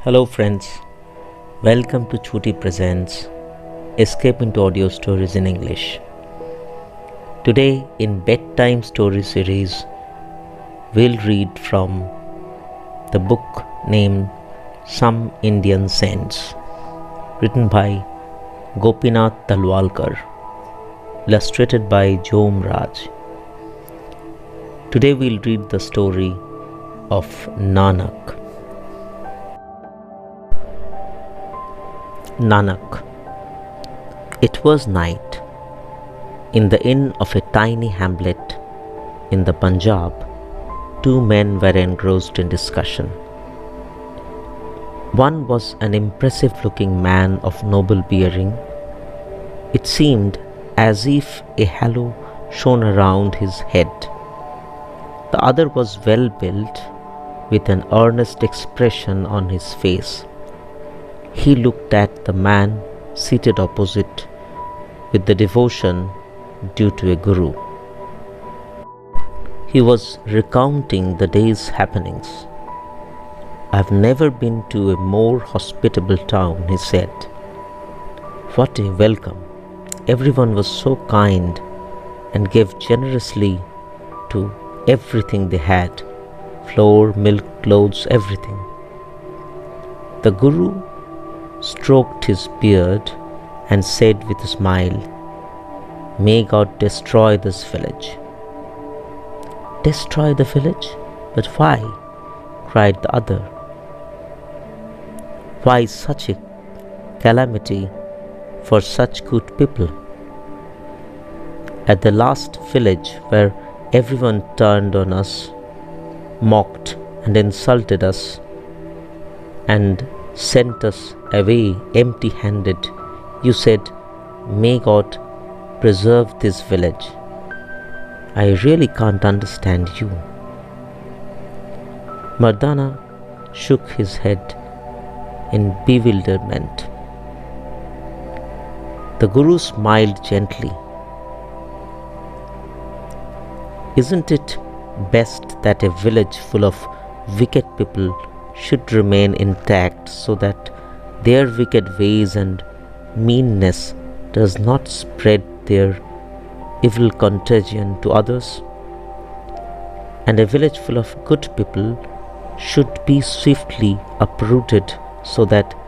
Hello friends, welcome to Chhuti presents Escape into Audio Stories in English. Today in Bedtime story series, we'll read from the book named Some Indian Saints, written by Gopinath Talwalkar, illustrated by Jomraj. Today we'll read the story of Nanak. Nanak. It was night. In the inn of a tiny hamlet in the Punjab, two men were engrossed in discussion. One was an impressive-looking man of noble bearing. It seemed as if a halo shone around his head. The other was well-built, with an earnest expression on his face. He looked at the man seated opposite with the devotion due to a guru. He was recounting the day's happenings. "I've never been to a more hospitable town," he said. "What a welcome! Everyone was so kind and gave generously to everything they had, flour, milk, clothes, everything." The guru stroked his beard and said with a smile, "May God destroy this village." "Destroy the village? But why?" cried the other. "Why such a calamity for such good people? At the last village where everyone turned on us, mocked and insulted us, and sent us away empty-handed, you said, 'May God preserve this village.' I really can't understand you." Mardana shook his head in bewilderment. The Guru smiled gently. "Isn't it best that a village full of wicked people should remain intact so that their wicked ways and meanness does not spread their evil contagion to others? And a village full of good people should be swiftly uprooted so that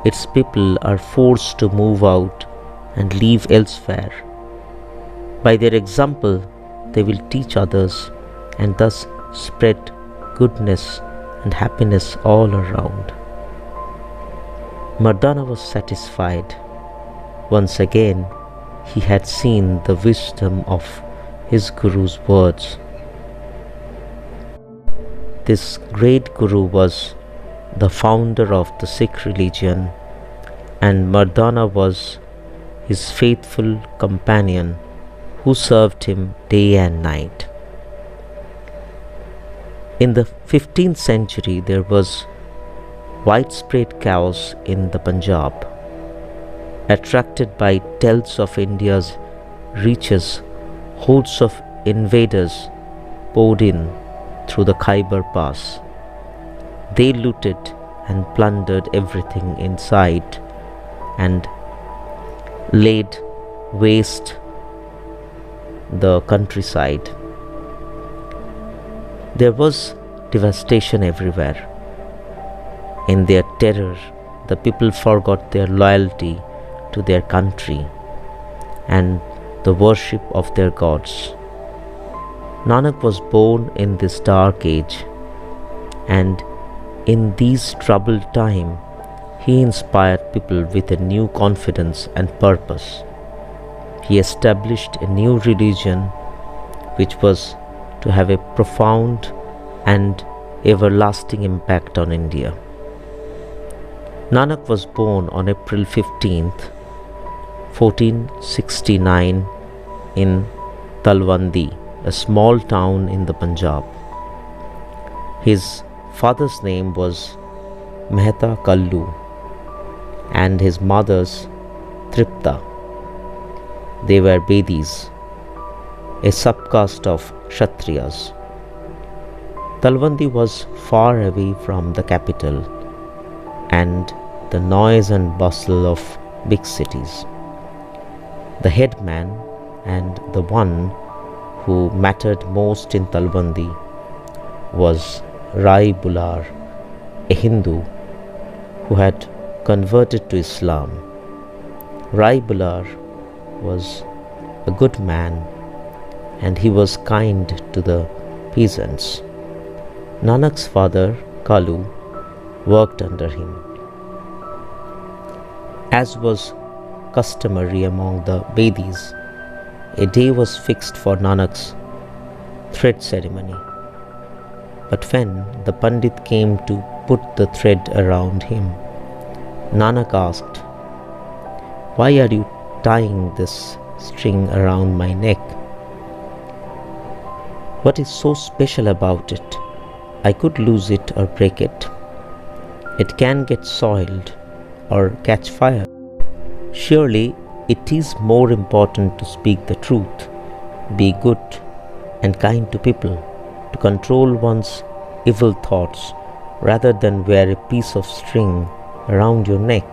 its people are forced to move out and live elsewhere. By their example, they will teach others and thus spread goodness and happiness all around." Mardana was satisfied. Once again, he had seen the wisdom of his Guru's words. This great Guru was the founder of the Sikh religion, and Mardana was his faithful companion who served him day and night. In the 15th century, there was widespread chaos in the Punjab. Attracted by tells of India's riches, hordes of invaders poured in through the Khyber Pass. They looted and plundered everything in sight and laid waste the countryside. There was devastation everywhere. In their terror, the people forgot their loyalty to their country and the worship of their gods. Nanak was born in this dark age, and in these troubled times, he inspired people with a new confidence and purpose. He established a new religion which was to have a profound and everlasting impact on India. Nanak was born on April 15th, 1469 in Talwandi, a small town in the Punjab. His father's name was Mehta Kallu and his mother's Tripta. They were Bedis, a subcaste of Kshatriyas. Talwandi was far away from the capital, and the noise and bustle of big cities. The headman and the one who mattered most in Talbandi was Rai Bular, a Hindu who had converted to Islam. Rai Bular was a good man and he was kind to the peasants. Nanak's father, Kalu, worked under him. As was customary among the Bedis, a day was fixed for Nanak's thread ceremony. But when the Pandit came to put the thread around him, Nanak asked, "Why are you tying this string around my neck? What is so special about it? I could lose it or break it. It can get soiled or catch fire. Surely it is more important to speak the truth, be good and kind to people, to control one's evil thoughts rather than wear a piece of string around your neck."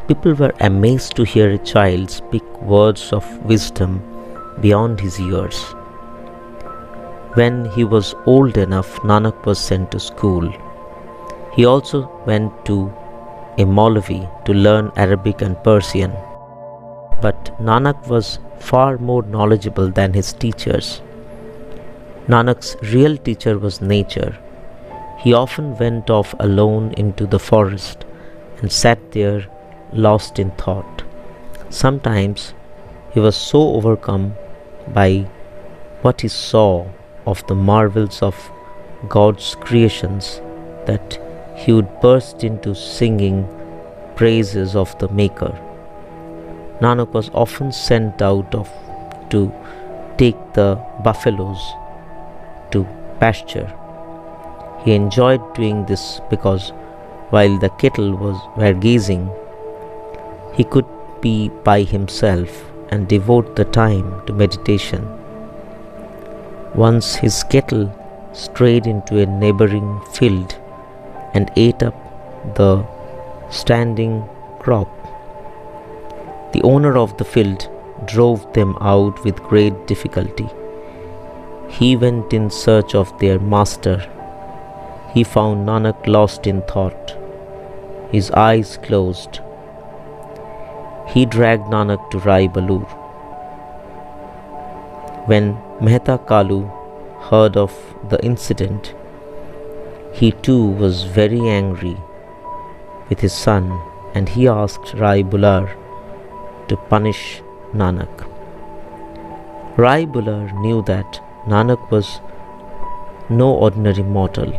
People were amazed to hear a child speak words of wisdom beyond his years. When he was old enough, Nanak was sent to school. He also went to a Maulavi to learn Arabic and Persian. But Nanak was far more knowledgeable than his teachers. Nanak's real teacher was nature. He often went off alone into the forest and sat there lost in thought. Sometimes he was so overcome by what he saw of the marvels of God's creations that he would burst into singing praises of the Maker. Nanak was often sent out to take the buffaloes to pasture. He enjoyed doing this because while the cattle were gazing, he could be by himself and devote the time to meditation. Once his cattle strayed into a neighboring field and ate up the standing crop. The owner of the field drove them out with great difficulty. He went in search of their master. He found Nanak lost in thought, his eyes closed. He dragged Nanak to Rai Balur. When Mehta Kalu heard of the incident, he too was very angry with his son and he asked Rai Bular to punish Nanak. Rai Bular knew that Nanak was no ordinary mortal.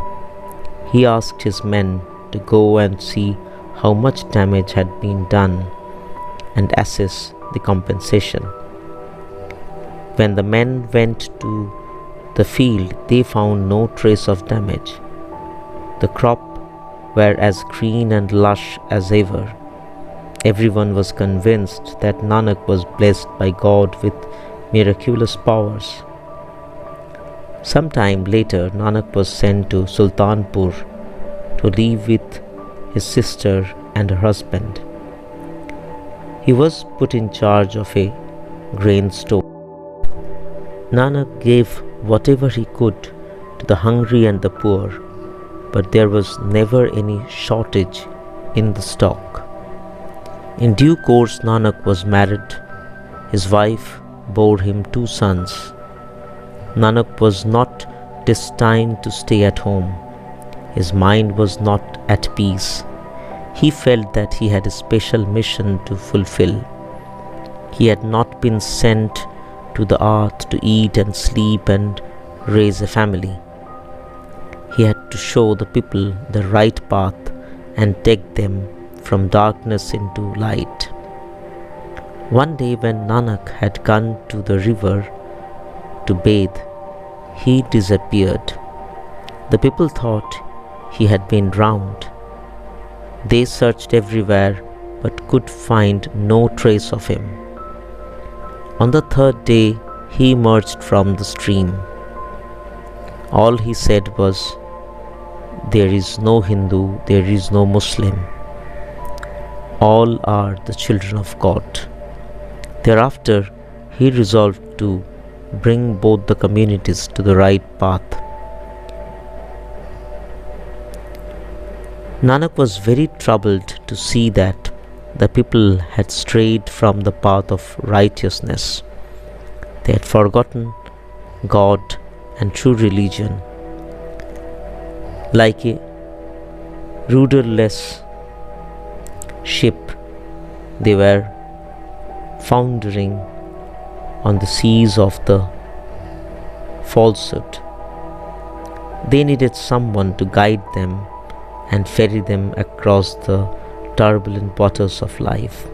He asked his men to go and see how much damage had been done and assess the compensation. When the men went to the field, they found no trace of damage. The crop were as green and lush as ever. Everyone was convinced that Nanak was blessed by God with miraculous powers. Some time later, Nanak was sent to Sultanpur to live with his sister and her husband. He was put in charge of a grain store. Nanak gave whatever he could to the hungry and the poor, but there was never any shortage in the stock. In due course, Nanak was married. His wife bore him 2 sons. Nanak was not destined to stay at home. His mind was not at peace. He felt that he had a special mission to fulfill. He had not been sent to the earth to eat and sleep and raise a family. He had to show the people the right path and take them from darkness into light. One day when Nanak had gone to the river to bathe, he disappeared. The people thought he had been drowned. They searched everywhere but could find no trace of him. On the 3rd day, he emerged from the stream. All he said was, There is no Hindu, there is no Muslim. All are the children of God. Thereafter, he resolved to bring both the communities to the right path. Nanak was very troubled to see that the people had strayed from the path of righteousness. They had forgotten God and true religion. Like a rudderless ship, they were foundering on the seas of the falsehood. They needed someone to guide them and ferry them across the turbulent waters of life.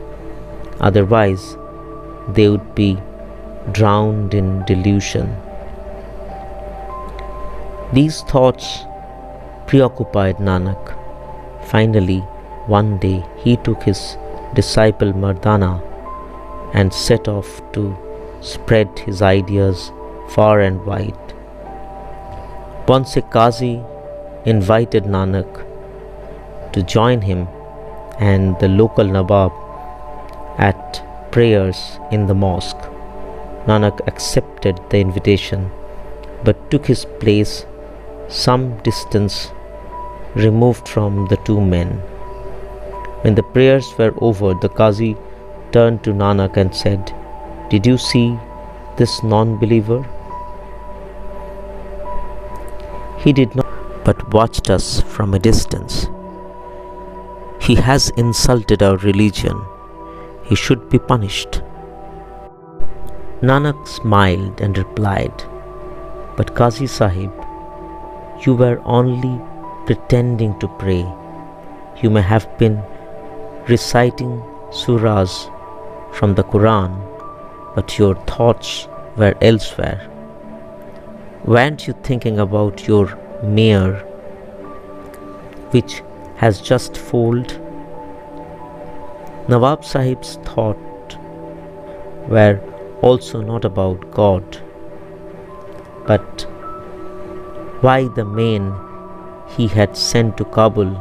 Otherwise, they would be drowned in delusion. These thoughts preoccupied Nanak. Finally, one day he took his disciple Mardana and set off to spread his ideas far and wide. Once a Qazi invited Nanak to join him and the local Nawab at prayers in the mosque. Nanak accepted the invitation but took his place some distance removed from the two men. When the prayers were over, the Qazi turned to Nanak and said, "Did you see this non-believer? He did not but watched us from a distance. He has insulted our religion. He should be punished." Nanak smiled and replied, "But Qazi Sahib, you were only pretending to pray. You may have been reciting surahs from the Quran, but your thoughts were elsewhere. Weren't you thinking about your mare, which has just foaled?" Nawab Sahib's thoughts were also not about God, but why the men he had sent to Kabul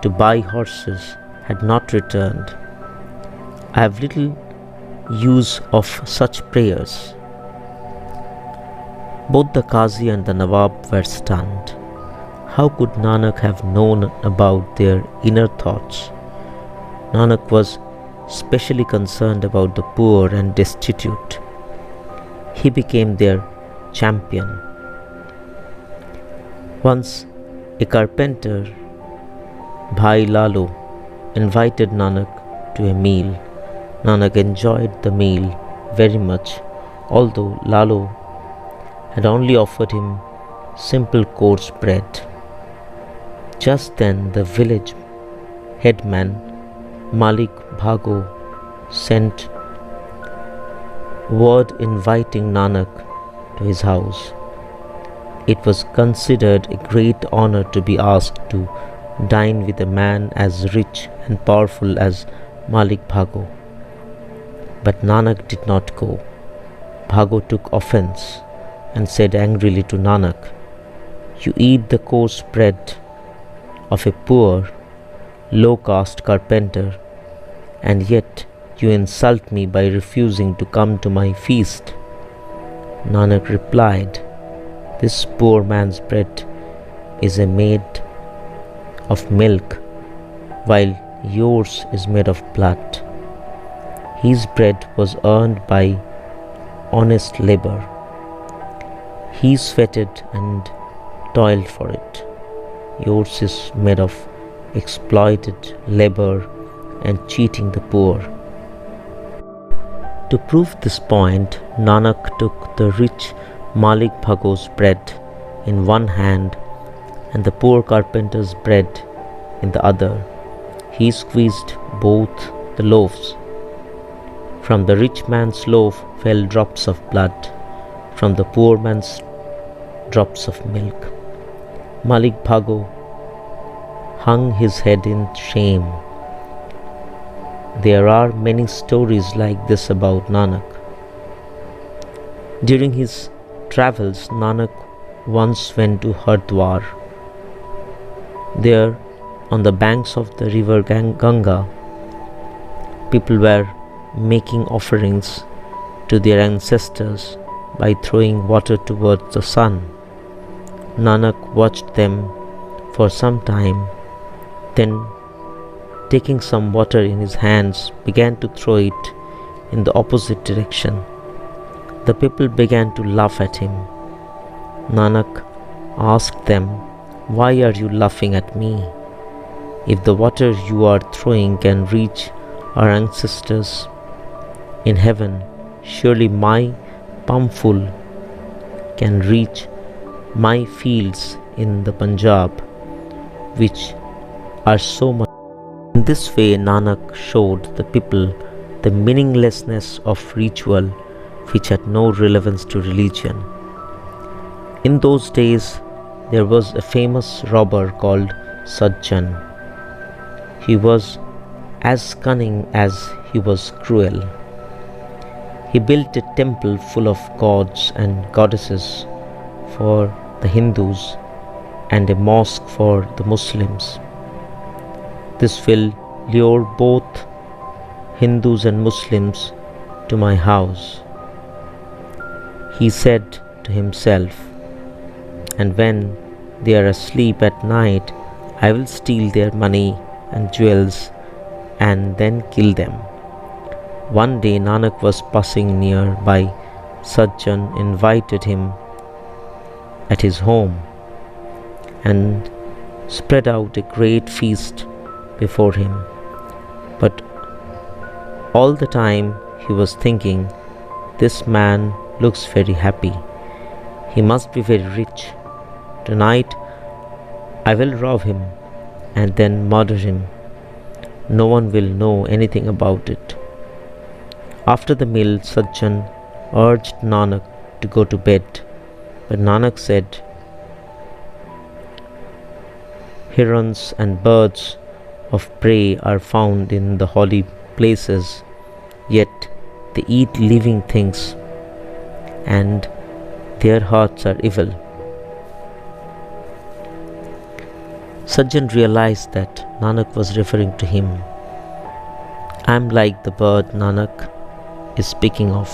to buy horses had not returned. I have little use of such prayers. Both the Qazi and the Nawab were stunned. How could Nanak have known about their inner thoughts? Nanak was specially concerned about the poor and destitute. He became their champion. Once a carpenter, Bhai Lalo, invited Nanak to a meal. Nanak enjoyed the meal very much, although Lalo had only offered him simple coarse bread. Just then the village headman Malik Bhago sent word inviting Nanak to his house. It was considered a great honor to be asked to dine with a man as rich and powerful as Malik Bhago. But Nanak did not go. Bhago took offense and said angrily to Nanak, "You eat the coarse bread of a poor, low-caste carpenter, and yet you insult me by refusing to come to my feast." Nanak replied, "This poor man's bread is made of milk, while yours is made of blood. His bread was earned by honest labor. He sweated and toiled for it. Yours is made of exploited labor and cheating the poor." To prove this point, Nanak took the rich Malik Bhago's bread in one hand and the poor carpenter's bread in the other. He squeezed both the loaves. From the rich man's loaf fell drops of blood, from the poor man's drops of milk. Malik Bhago hung his head in shame. There are many stories like this about Nanak. During his travels, Nanak once went to Hardwar, There, on the banks of the river Ganga, people were making offerings to their ancestors by throwing water towards the sun. Nanak watched them for some time, then taking some water in his hands, began to throw it in the opposite direction. The people began to laugh at him. Nanak asked them, "Why are you laughing at me? If the water you are throwing can reach our ancestors in heaven, surely my palmful can reach my fields in the Punjab, which are so much." In this way, Nanak showed the people the meaninglessness of ritual which had no relevance to religion. In those days, there was a famous robber called Sajjan. He was as cunning as he was cruel. He built a temple full of gods and goddesses for the Hindus and a mosque for the Muslims. This will lure both Hindus and Muslims to my house, he said to himself, and when they are asleep at night, I will steal their money and jewels and then kill them. One day Nanak was passing near by. Sajjan invited him at his home and spread out a great feast before him. But all the time he was thinking, this man looks very happy. He must be very rich. Tonight I will rob him and then murder him. No one will know anything about it. After the meal, Sajjan urged Nanak to go to bed, but Nanak said, "Herons and birds of prey are found in the holy places, yet they eat living things, and their hearts are evil." Sajjan realized that Nanak was referring to him. "I am like the bird Nanak is speaking of.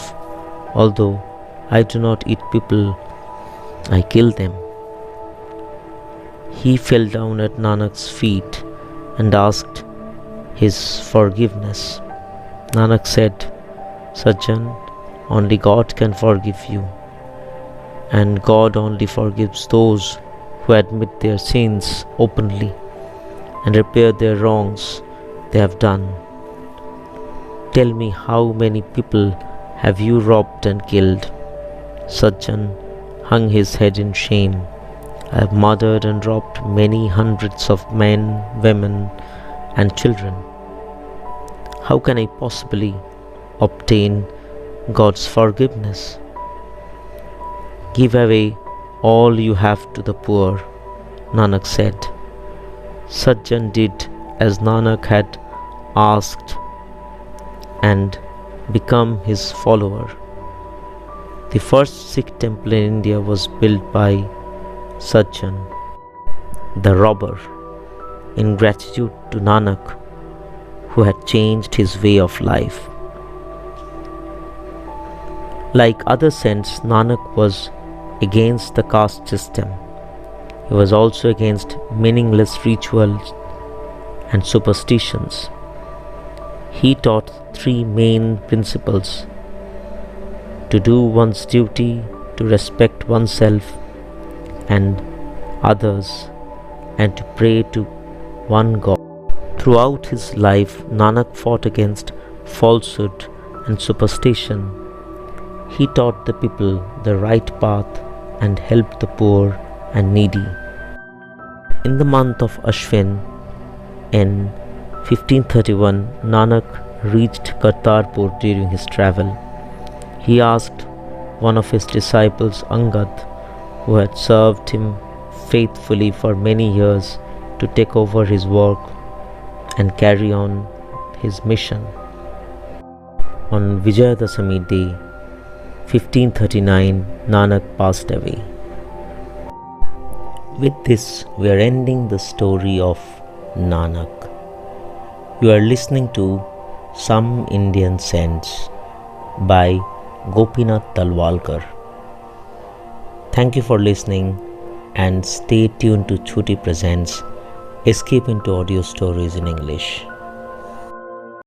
Although I do not eat people, I kill them." He fell down at Nanak's feet and asked his forgiveness. Nanak said, "Sajjan, only God can forgive you, and God only forgives those who admit their sins openly and repair their wrongs they have done. Tell me, how many people have you robbed and killed?" Sajjan hung his head in shame. "I have murdered and robbed many hundreds of men, women, and children. How can I possibly obtain God's forgiveness?" "Give away all you have to the poor," Nanak said. Sajjan did as Nanak had asked and become his follower. The first Sikh temple in India was built by Sajjan, the robber, in gratitude to Nanak, who had changed his way of life. Like other saints, Nanak was against the caste system. He was also against meaningless rituals and superstitions. He taught three main principles: to do one's duty, to respect oneself and others, and to pray to one God. Throughout his life, Nanak fought against falsehood and superstition. He taught the people the right path and helped the poor and needy. In the month of Ashwin, in 1531, Nanak reached Kartarpur during his travel. He asked one of his disciples, Angad, who had served him faithfully for many years, to take over his work and carry on his mission. On Vijayadashami day, 1539, Nanak passed away. With this, we are ending the story of Nanak. You are listening to Some Indian Saints by Gopinath Talwalkar. Thank you for listening and stay tuned to Chhuti Presents Escape into Audio Stories in English.